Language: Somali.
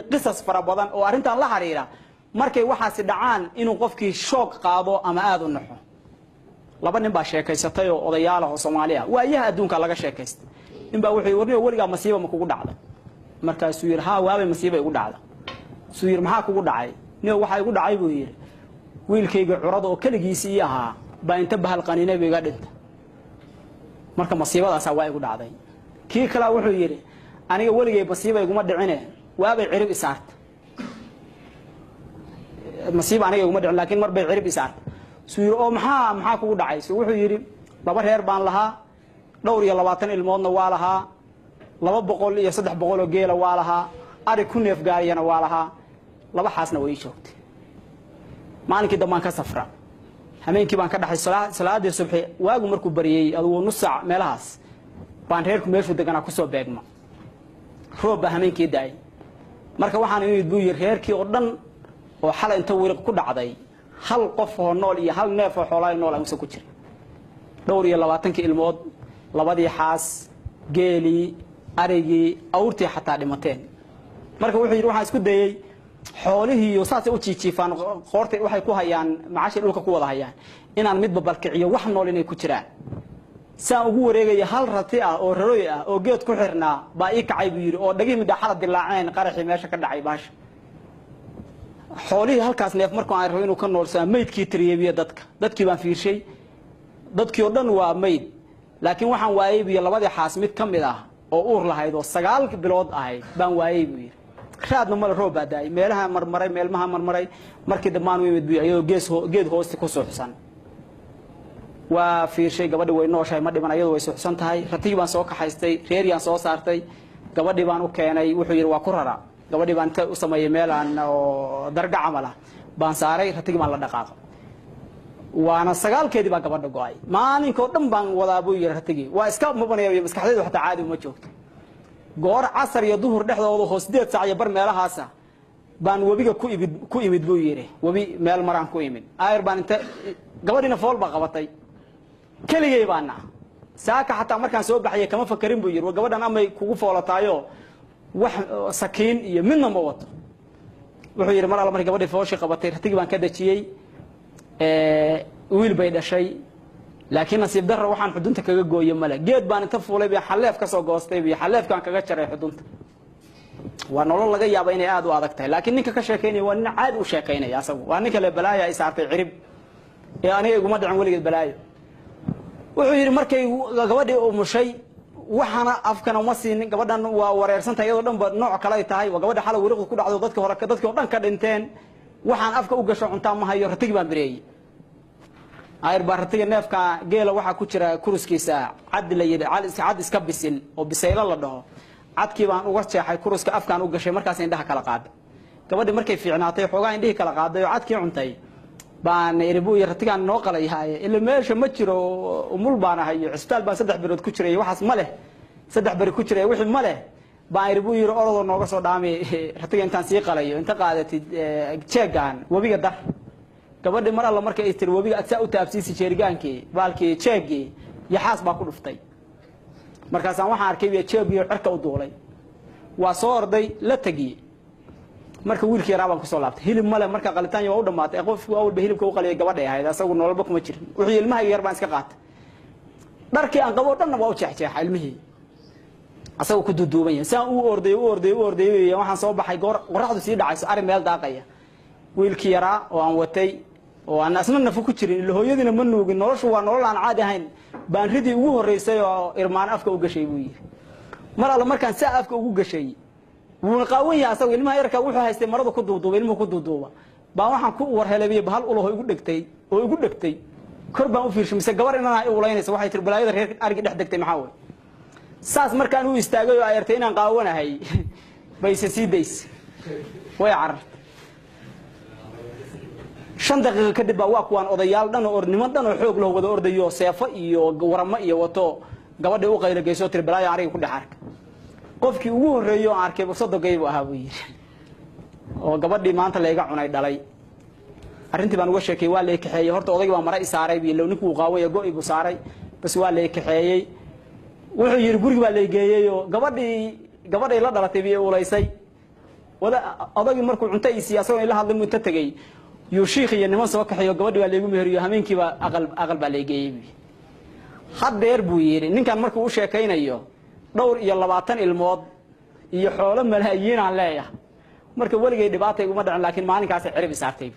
qisas fara badan oo arintan la xariira markay waxaasi dhacaan inuu qofkii shoog qaado ama aad u naxo laba nin baa sheekaysatay oo odayaal ah oo Soomaaliya waayaha adduunka laga sheekaystay in baa wuxuu warnay waliga masiibo ma kugu dhacday markaasuu yiri ha waabay masiibo igu dhacday suu yiri maxaa kugu dhacay nin waxa igu dhacay buu yiri wiilkayga curada oo kaligiisii ahaa baa inta bahal qaniinay biga dhintay marka masiibadaas waa igu dhacday kii kala wuxuu yiri aniga waligay masiibo iguma dhicine waabay cirib isaarta masiibo aniga iguma dhicin laakiin mar bay cirib isaarta suu yiri oo maxaa kugu dhacay suu wuxuu yiri laba reer baan lahaa dhowr iyo 20 ilmoodna waa lahaa 200 iyo 300 oo geela waa lahaa ari ku neef gaariyana waa lahaa laba xaasna way joogtay maalinkii damaan ka safra hameenkii baan ka dhaxay salaadii subaxii waagu markuu bariyay adoo nus saac meelahaas baan reerku meeshu deganaa ku soo beegma roob baa hameenkii daay marka waxaan imid buu yiri reerkii oo dhan oo xalay inta wariq ku dhacday hal qof oo nool iyo hal neef oo xoolaay nool aan ku jirin dhowr iyo 20 ilmood labadii xaas geeli arigii awrtii xataa dhimateen marka wuxuu yiri waxaan isku dayay xoolihii iyo saas u jiifaan qoortay waxay ku hayaan macaash dhulka ku wada hayaan inaan midba balkiciyo wax nool inay ku jiraan saan ugu wareegay hal rati ah oo rarooy ah oo geed ku xirnaa baa ii kacay buu yiri oo dhagii mid xalad dilaaceen qaraxii meesha ka dhacay baash xoolihii halkaas neef markuu aan rabo inuu ka noolsaa meydkii tiriyebiya dadkii baan fiirshay dadkii oo dhan waa meyd laakiin waxaan waayay biyo labadii xaas mid kamid ah oo uur lahayd oo 9 bilood ahayd baan waayay buu yiri raadna mal roob baaday meelaha marmaray meelmaha marmaray markii dhamaan weymid buu ayuu geed hoosti ku suuxsan waa fiirshay gabadhi way nooshay ma dhiman ayadu way suuxsan tahay ratii baan soo kaxaystay reeriyaan soo saartay gabadhi baan u keenay wuxuu yiri waa ku rara gabadhi baan u sameeyay meel aan oo darga camal ah baan saaray ratii baan la dhaqaaqay waana 9keedii baa gabadha go'ay maalinkood dhan baan wadaa buu yiri ratii waa iska mabanayo maskaxdeedu xataa caadi uma joogto goor casar iyo duhur dhexdooda hoos 8 saac iyo bar meelahaas baan wabiga ku imid buu yiri wabi meel maraan ku imid ayr baan inta gabadhina fool baa qabatay kaligay baana saaka xataa markaan soo baxay kama fakarin buu yiri gabadhan amay kugu foolataayo wax sakiin iyo midna ma wato wuxuu yiri mar alla markii gabadhii fooshi qabatay ratii baan ka dajiyay wiil bay dhashay laakiin nasiib darro waxaan xudunta kaga gooyay mala geed baan inta fuulay bi xaleef ka soo goostay bi xaleefkan kaga jaray xudunta waa nolol laga yaabo inay aad u adag tahay laakiin ninka ka sheekeynay waa nin caadi u sheekeynay asagu waa ninka le balaaya ay saartay cirib ee aniga iguma dhicin waligeed balaayo wuxuu yiri markay gabadhii u mushay waxana afkana uma siin gabadhan waa wareersantay iyadoo dhanba nooc kale ay tahay waa gabadha xalay wariiqdu ku dhacdo dadka hore dadkii oo dhan ka dhinteen waxaan afka u gasho cunta ma hayo ratig baan bireeyay ayr bartiga neefka geela waxa ku jira kuruskiisa cad la yiri cad iska bisil oo bisayla la dhaho cadkii baan uga jeexay kuruska afkaan u gashay markaas indhaha kala qaaday gabadhi markay fiicnaatay xogaa indhihi kala qaaday oo cadkii cuntay baan iribu yartigaan noo qalayahay ila meesha ma jiro umul baan ahayo cisbitaal baan 3 bilood ku jiray waxaas ma leh 3 bari ku jiray wixii ma leh baan iribu yiri orado nooga soo dhaamay ratiga intaan sii qalayo inta qaadatid jeegan wabiga dar gabadhi mar alla markay istir wabiga aad u taabsiisi jeerigaankii baalkii jeegii yaxaas baa ku dhuftay markaas aan waxaan arkay jeegii cirka u duulay waa soo orday la tagi marka wiilkii raabaan ku soo laabtay hilib male marka qalitaan iyo u dhamaatay qofku awalba hilibka u qaliyay gabadha ahayd asagu nololba kuma jirin wixii ilmaha yar baan iska qaatay dharkii aan qabo dhanna waa u jeexjeexay ilmihii asagu ku duduuban yahay saan u orday waxaan soo baxay qorraxdu sii dhacayso ari meel daaqaya wiilkii yaraa oo aan watay oo aan asna nafu ku jirin ila hooyadina ma nuugin noloshu waa nolol aan caadi ahayn baan ridii ugu horeysay oo irmaan afka u gashay buu yiri mar alla markaan saa afka ugu gashay wuu qaawan yahay asagu ilmaha yarka wuxuu haystay marada ku duuduubay ilmuhu ku duuduuba baan waxaan ku warhelay bahal ulaho igu dhigtay kor baan u fiirshay mise gabar inaan ay uleynayso waxay tir balaayada reer argi dhex degtay maxaa way saas markaan uu istaagay oo ay yartay inaan qaawanahay bayse siidays way carar 5 daqiiqo kadib waa kuwan odayaal dhan oo ornimo dhan oo xoog loo wada ordayo seefo iyo waramo iyo wato gabadhii u qaylo geyso tir balaaya ariga ku dhaxarka qofkii ugu horeeyo aan arkay sadogay buu ahaa buu yiri oo gabadhii maanta la iga cunay dhalay arintii baan uga sheekay waa la kaxeeyay horta odayga baa maray saaray bi low ninkuu qaaway go'ay buu saaray bas waa la kaxeeyay wuxuu yiri guriga baa la geeyay oo gabadhii la dhalatay bi uleysay wada adagi markuu cunto ay siyaasado ila hadlay inta tagay yu sheekh iyo niman soo kaxayo gabadhi waa leegu meeriyo habeenkiiba aqal baa leegeeyay hadeer buu yiri ninkan markuu u sheekaynayo dhowr iyo 20 ilmood iyo xoolo malaayiin aan leeyahay marka waligay dhibaatay uma dhacin laakiin maalinkaas cirib saartay